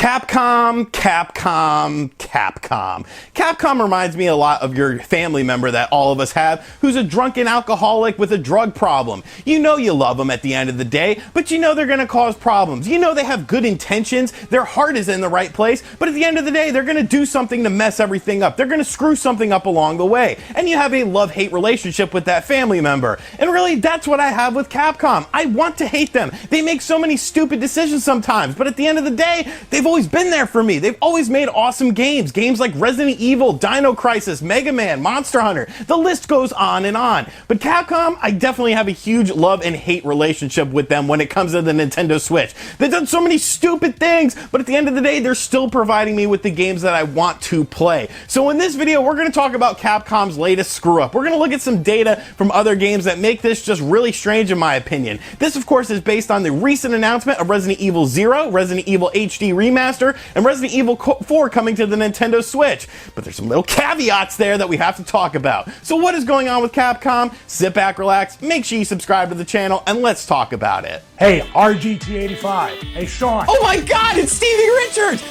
Capcom. Capcom reminds me a lot of your family member that all of us have who's a drunken alcoholic with a drug problem. You know you love them at the end of the day, but you know they're going to cause problems. You know they have good intentions, their heart is in the right place, but at the end of the day they're going to do something to mess everything up. They're going to screw something up along the way. And you have a love-hate relationship with that family member. And really, that's what I have with Capcom. I want to hate them. They make so many stupid decisions sometimes, but at the end of the day, they've always been there for me. They've always made awesome games. Games like Resident Evil, Dino Crisis, Mega Man, Monster Hunter. The list goes on and on. But Capcom, I definitely have a huge love and hate relationship with them when it comes to the Nintendo Switch. They've done so many stupid things, but at the end of the day, they're still providing me with the games that I want to play. So in this video, we're going to talk about Capcom's latest screw-up. We're going to look at some data from other games that make this just really strange in my opinion. This, of course, is based on the recent announcement of Resident Evil 0, Resident Evil HD Remaster, and Resident Evil 4 coming to the Nintendo Switch. But there's some little caveats there that we have to talk about. So what is going on with Capcom? Sit back, relax, make sure you subscribe to the channel, and let's talk about it. Hey, RGT 85. Hey, Sean. Oh my God, it's Stevie Richards!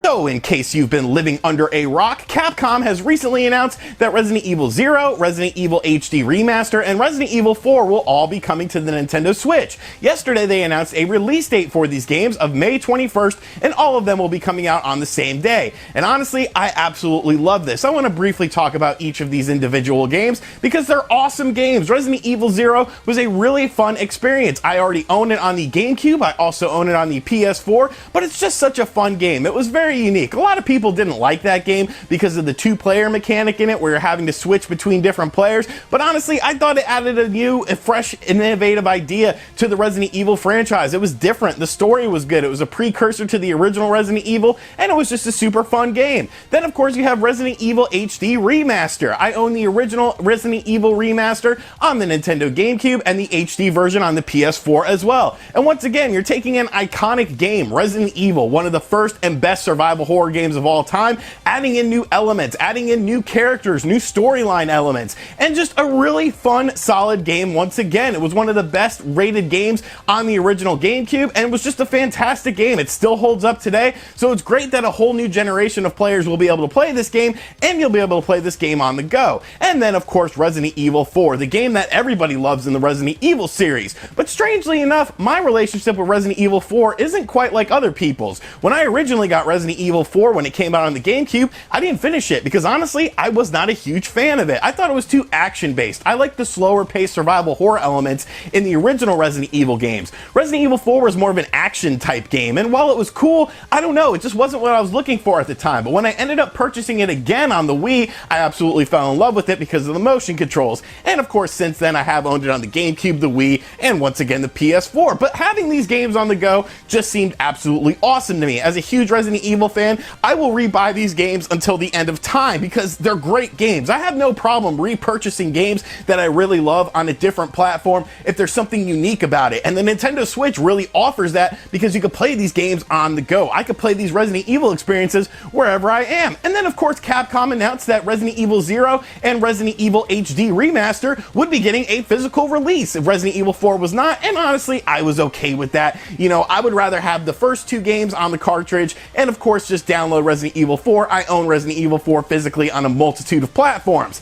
So, in case you've been living under a rock, Capcom has recently announced that Resident Evil 0, Resident Evil HD Remaster, and Resident Evil 4 will all be coming to the Nintendo Switch. Yesterday, they announced a release date for these games of May 21st, and all of them will be coming out on the same day. And honestly, I absolutely love this. I want to briefly talk about each of these individual games because they're awesome games. Resident Evil 0 was a really fun experience. I already own it on the GameCube. I also own it on the PS4, but it's just such a fun game. It was very unique. A lot of people didn't like that game because of the two-player mechanic in it where you're having to switch between different players, but honestly, I thought it added a new, fresh, innovative idea to the Resident Evil franchise. It was different. The story was good. It was a precursor to the original Resident Evil, and it was just a super fun game. Then, of course, you have Resident Evil HD Remaster. I own the original Resident Evil Remaster on the Nintendo GameCube and the HD version on the PS4 as well. And once again, you're taking an iconic game, Resident Evil, one of the first and best survival horror games of all time, adding in new elements, adding in new characters, new storyline elements, and just a really fun, solid game once again. It was one of the best rated games on the original GameCube, and it was just a fantastic game. It still holds up today, so it's great that a whole new generation of players will be able to play this game, and you'll be able to play this game on the go. And then, of course, Resident Evil 4, the game that everybody loves in the Resident Evil series. But strangely enough, my relationship with Resident Evil 4 isn't quite like other people's. When I originally got Resident Evil 4 when it came out on the GameCube, I didn't finish it because honestly, I was not a huge fan of it. I thought it was too action-based. I like the slower-paced survival horror elements in the original Resident Evil games. Resident Evil 4 was more of an action-type game, and while it was cool, I don't know, it just wasn't what I was looking for at the time. But when I ended up purchasing it again on the Wii, I absolutely fell in love with it because of the motion controls. And of course, since then, I have owned it on the GameCube, the Wii, and once again, the PS4. But having these games on the go just seemed absolutely awesome to me. As a huge Resident Evil fan, I will rebuy these games until the end of time because they're great games. I have no problem repurchasing games that I really love on a different platform if there's something unique about it. And the Nintendo Switch really offers that because you can play these games on the go. I could play these Resident Evil experiences wherever I am. And then, of course, Capcom announced that Resident Evil 0 and Resident Evil HD Remaster would be getting a physical release if Resident Evil 4 was not. And honestly, I was okay with that. You know, I would rather have the first two games on the cartridge and, of course, just download Resident Evil 4. I own Resident Evil 4 physically on a multitude of platforms.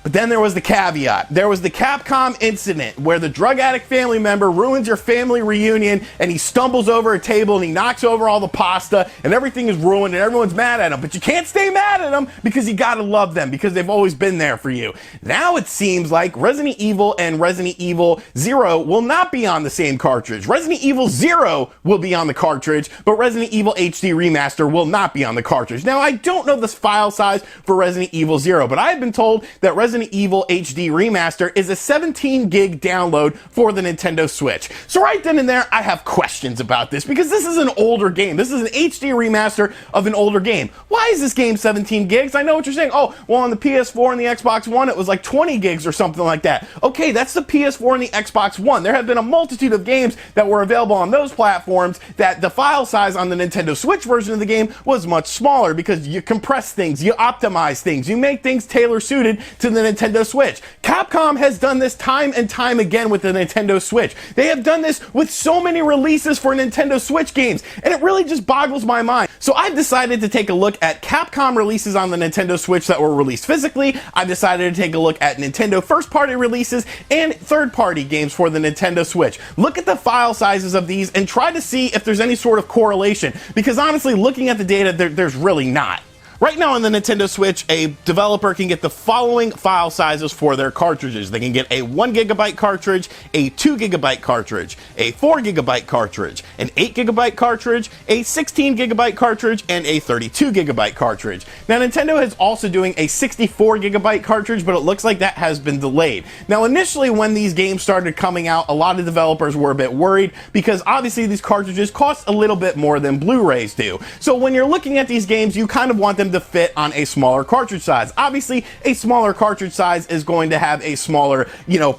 But then there was the caveat. There was the Capcom incident where the drug addict family member ruins your family reunion and he stumbles over a table and he knocks over all the pasta and everything is ruined and everyone's mad at him. But you can't stay mad at him because you gotta love them because they've always been there for you. Now it seems like Resident Evil and Resident Evil 0 will not be on the same cartridge. Resident Evil 0 will be on the cartridge, but Resident Evil HD Remaster will not be on the cartridge. Now I don't know the file size for Resident Evil 0, but I have been told that Resident Resident Evil HD Remaster is a 17 gig download for the Nintendo Switch. So right then and there, I have questions about this because this is an older game. This is an HD remaster of an older game. Why is this game 17 gigs? I know what you're saying. Oh, well, on the PS4 and the Xbox One, it was like 20 gigs or something like that. Okay, that's the PS4 and the Xbox One. There have been a multitude of games that were available on those platforms that the file size on the Nintendo Switch version of the game was much smaller because you compress things, you optimize things, you make things tailor-suited to the Nintendo Switch. Capcom has done this time and time again with the Nintendo Switch. They have done this with so many releases for Nintendo Switch games, and it really just boggles my mind. So I've decided to take a look at Capcom releases on the Nintendo Switch that were released physically. I've decided to take a look at Nintendo first-party releases and third-party games for the Nintendo Switch. Look at the file sizes of these and try to see if there's any sort of correlation, because honestly, looking at the data, there's really not. Right now on the Nintendo Switch, a developer can get the following file sizes for their cartridges. They can get a 1 gigabyte cartridge, a 2 gigabyte cartridge, a 4 gigabyte cartridge, an 8 gigabyte cartridge, a 16 gigabyte cartridge, and a 32 gigabyte cartridge. Now Nintendo is also doing a 64 gigabyte cartridge, but it looks like that has been delayed. Now initially when these games started coming out, a lot of developers were a bit worried because obviously these cartridges cost a little bit more than Blu-rays do. So when you're looking at these games, you kind of want them to fit on a smaller cartridge size. Obviously, a smaller cartridge size is going to have a smaller,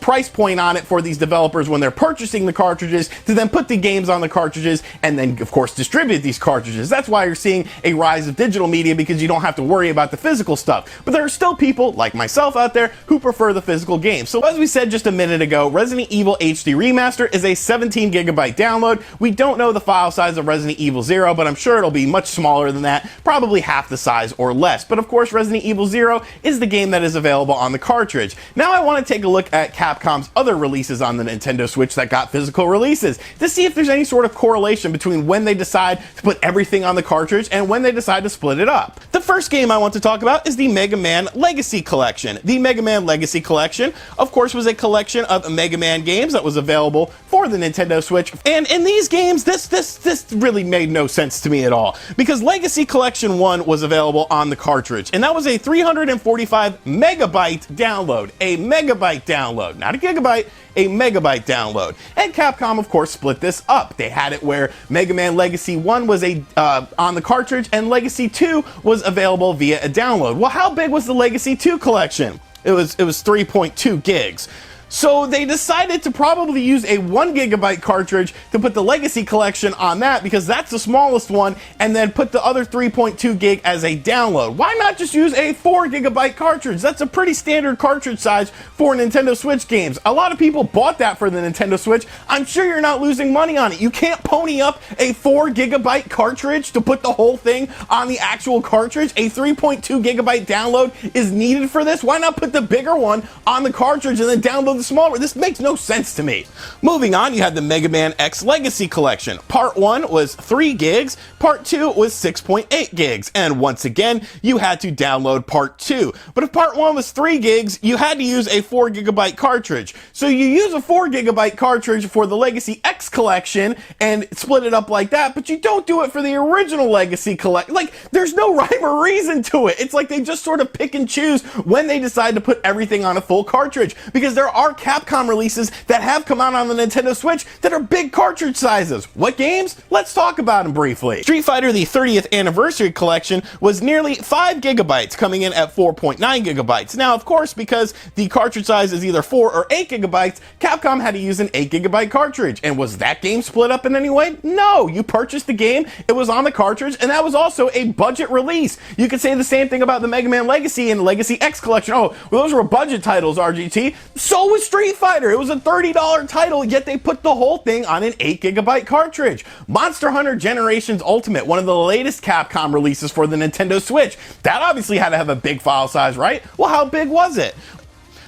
price point on it for these developers when they're purchasing the cartridges to then put the games on the cartridges and then, of course, distribute these cartridges. That's why you're seeing a rise of digital media, because you don't have to worry about the physical stuff. But there are still people, like myself out there, who prefer the physical game. So as we said just a minute ago, Resident Evil HD Remaster is a 17 gigabyte download. We don't know the file size of Resident Evil 0, but I'm sure it'll be much smaller than that, probably half the size or less. But of course, Resident Evil 0 is the game that is available on the cartridge. Now I want to take a look at Capcom's other releases on the Nintendo Switch that got physical releases to see if there's any sort of correlation between when they decide to put everything on the cartridge and when they decide to split it up. The first game I want to talk about is the Mega Man Legacy Collection. The Mega Man Legacy Collection, of course, was a collection of Mega Man games that was available for the Nintendo Switch. And in these games, this really made no sense to me at all, because Legacy Collection 1 was available on the cartridge, and that was a 345 megabyte download. A megabyte download, not a gigabyte, a megabyte download. And Capcom, of course, split this up. They had it where Mega Man Legacy 1 was on the cartridge, and Legacy 2 was available via a download. Well, how big was the Legacy 2 collection? It was 3.2 gigs. So they decided to probably use a 1 gigabyte cartridge to put the Legacy Collection on that, because that's the smallest one, and then put the other 3.2 gig as a download. Why not just use a 4 gigabyte cartridge? That's a pretty standard cartridge size for Nintendo Switch games. A lot of people bought that for the Nintendo Switch. I'm sure you're not losing money on it. You can't pony up a 4 gigabyte cartridge to put the whole thing on the actual cartridge. A 3.2 gigabyte download is needed for this. Why not put the bigger one on the cartridge and then download the smaller? This makes no sense to me. Moving on, you had the Mega Man X Legacy Collection. Part 1 was 3 gigs, Part 2 was 6.8 gigs, and once again, you had to download Part 2. But if Part 1 was 3 gigs, you had to use a 4 gigabyte cartridge. So you use a 4 gigabyte cartridge for the Legacy X Collection and split it up like that, but you don't do it for the original Legacy Collection. Like, there's no rhyme or reason to it. It's like they just sort of pick and choose when they decide to put everything on a full cartridge, because there are Capcom releases that have come out on the Nintendo Switch that are big cartridge sizes. What games? Let's talk about them briefly. Street Fighter the 30th Anniversary Collection was nearly 5 gigabytes, coming in at 4.9 gigabytes. Now, of course, because the cartridge size is either 4 or 8 gigabytes, Capcom had to use an 8 gigabyte cartridge. And was that game split up in any way? No. You purchased the game, it was on the cartridge, and that was also a budget release. You could say the same thing about the Mega Man Legacy and Legacy X Collection. Oh, well, those were budget titles, RGT. So was Street Fighter. It was a $30 title, yet they put the whole thing on an 8 gigabyte cartridge. Monster Hunter Generations Ultimate, one of the latest Capcom releases for the Nintendo Switch. That obviously had to have a big file size, right? Well, how big was it?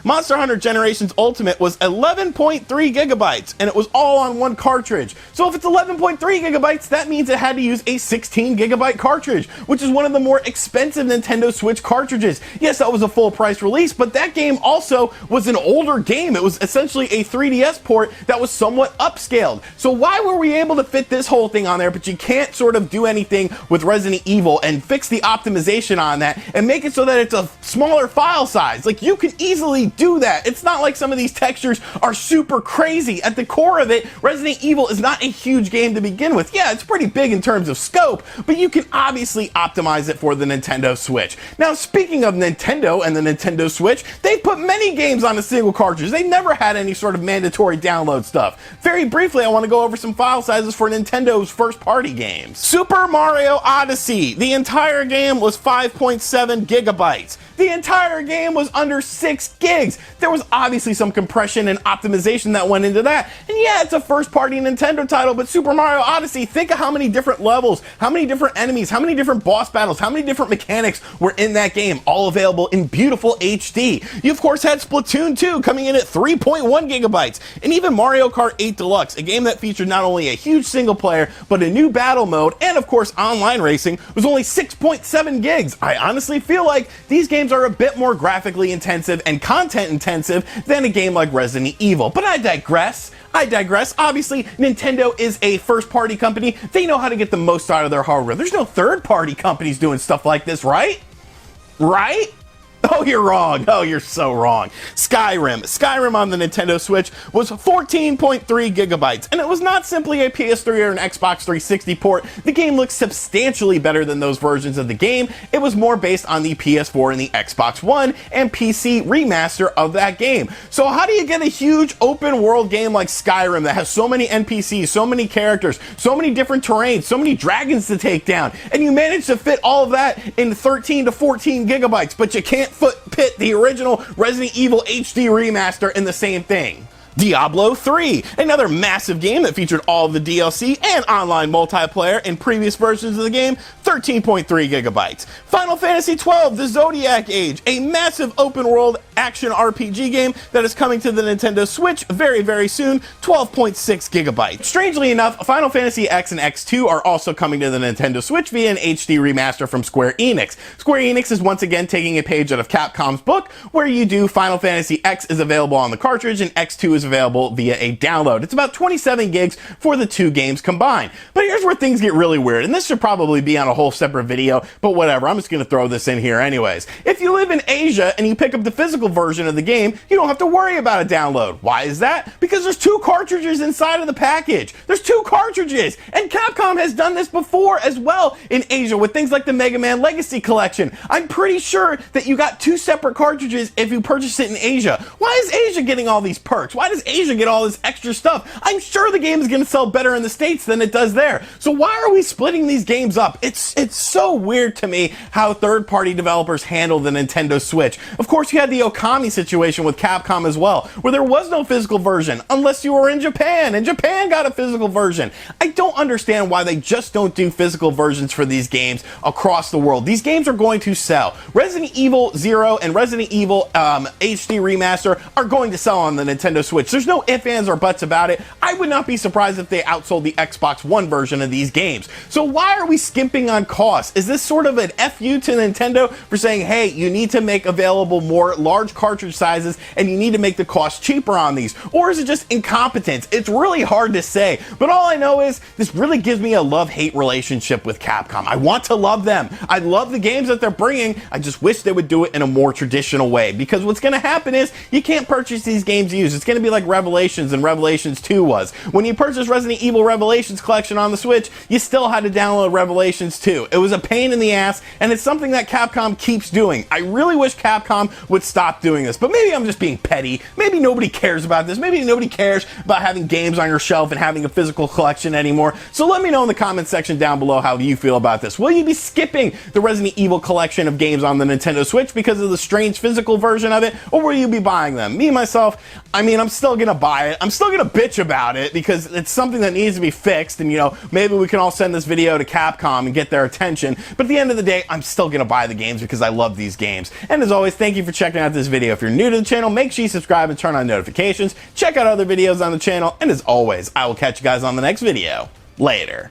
Monster Hunter Generations Ultimate was 11.3 gigabytes, and it was all on one cartridge. So if it's 11.3 gigabytes, that means it had to use a 16 gigabyte cartridge, which is one of the more expensive Nintendo Switch cartridges. Yes, that was a full price release, but that game also was an older game. It was essentially a 3DS port that was somewhat upscaled. So why were we able to fit this whole thing on there, but you can't sort of do anything with Resident Evil and fix the optimization on that and make it so that it's a smaller file size? Like, you can easily do that. It's not like some of these textures are super crazy. At the core of it, Resident Evil is not a huge game to begin with. Yeah, it's pretty big in terms of scope, but you can obviously optimize it for the Nintendo Switch. Now, speaking of Nintendo and the Nintendo Switch, they've put many games on a single cartridge. They never had any sort of mandatory download stuff. Very briefly, I want to go over some file sizes for Nintendo's first-party games. Super Mario Odyssey. The entire game was 5.7 gigabytes. The entire game was under 6 gigs. There was obviously some compression and optimization that went into that. And yeah, it's a first-party Nintendo title, but Super Mario Odyssey, think of how many different levels, how many different enemies, how many different boss battles, how many different mechanics were in that game, all available in beautiful HD. You, of course, had Splatoon 2 coming in at 3.1 gigabytes, and even Mario Kart 8 Deluxe, a game that featured not only a huge single player, but a new battle mode, and of course, online racing, was only 6.7 gigs. I honestly feel like these games are a bit more graphically intensive and content intensive than a game like Resident Evil. But I digress. Obviously, Nintendo is a first-party company. They know how to get the most out of their hardware. There's no third-party companies doing stuff like this, right? Right? Oh, you're wrong. Oh, you're so wrong. Skyrim on the Nintendo Switch was 14.3 gigabytes, and it was not simply a PS3 or an Xbox 360 port. The game looks substantially better than those versions of the game. It was more based on the PS4 and the Xbox One and PC remaster of that game. So how do you get a huge open world game like Skyrim that has so many NPCs, so many characters, so many different terrains, so many dragons to take down, and you manage to fit all of that in 13 to 14 gigabytes, but you can't pit the original Resident Evil HD remaster in the same thing? Diablo 3, another massive game that featured all of the DLC and online multiplayer in previous versions of the game, 13.3 gigabytes. Final Fantasy XII, The Zodiac Age, a massive open world action RPG game that is coming to the Nintendo Switch very, very soon, 12.6 gigabytes. Strangely enough, Final Fantasy X and X2 are also coming to the Nintendo Switch via an HD remaster from Square Enix. Square Enix is once again taking a page out of Capcom's book, where you do Final Fantasy X is available on the cartridge and X2 is available via a download. It's about 27 gigs for the two games combined. But here's where things get really weird, and this should probably be on a whole separate video, but whatever, I'm just gonna throw this in here anyways. If you live in Asia and you pick up the physical version of the game, you don't have to worry about a download. Why is that? Because there's 2 cartridges inside of the package. There's 2 cartridges, and Capcom has done this before as well in Asia with things like the Mega Man Legacy Collection. I'm pretty sure that you got 2 separate cartridges if you purchase it in Asia. Why is Asia getting all these perks? Why does Asia get all this extra stuff? I'm sure the game is going to sell better in the States than it does there. So why are we splitting these games up? It's so weird to me how third-party developers handle the Nintendo Switch. Of course, you had the Okami situation with Capcom as well, where there was no physical version unless you were in Japan, and Japan got a physical version. I don't understand why they just don't do physical versions for these games across the world. These games are going to sell. Resident Evil 0 and Resident Evil HD Remaster are going to sell on the Nintendo Switch. There's no ifs, ands, or buts about it. I would not be surprised if they outsold the Xbox One version of these games. So why are we skimping on costs? Is this sort of an FU to Nintendo for saying, hey, you need to make available more large cartridge sizes and you need to make the cost cheaper on these? Or is it just incompetence? It's really hard to say, but all I know is this really gives me a love-hate relationship with Capcom. I want to love them. I love the games that they're bringing. I just wish they would do it in a more traditional way, because what's going to happen is you can't purchase these games used. It's going to be like Revelations and Revelations 2 was. When you purchased Resident Evil Revelations Collection on the Switch, you still had to download Revelations 2. It was a pain in the ass, and it's something that Capcom keeps doing. I really wish Capcom would stop doing this, but maybe I'm just being petty. Maybe nobody cares about this. Maybe nobody cares about having games on your shelf and having a physical collection anymore. So let me know in the comment section down below how you feel about this. Will you be skipping the Resident Evil collection of games on the Nintendo Switch because of the strange physical version of it, or will you be buying them? Me, myself, I'm still still gonna buy it. I'm still gonna bitch about it because it's something that needs to be fixed, and you know, maybe we can all send this video to Capcom and get their attention. But at the end of the day, I'm still gonna buy the games because I love these games. And as always, thank you for checking out this video. If you're new to the channel, make sure you subscribe and turn on notifications. Check out other videos on the channel, and as always, I will catch you guys on the next video. Later.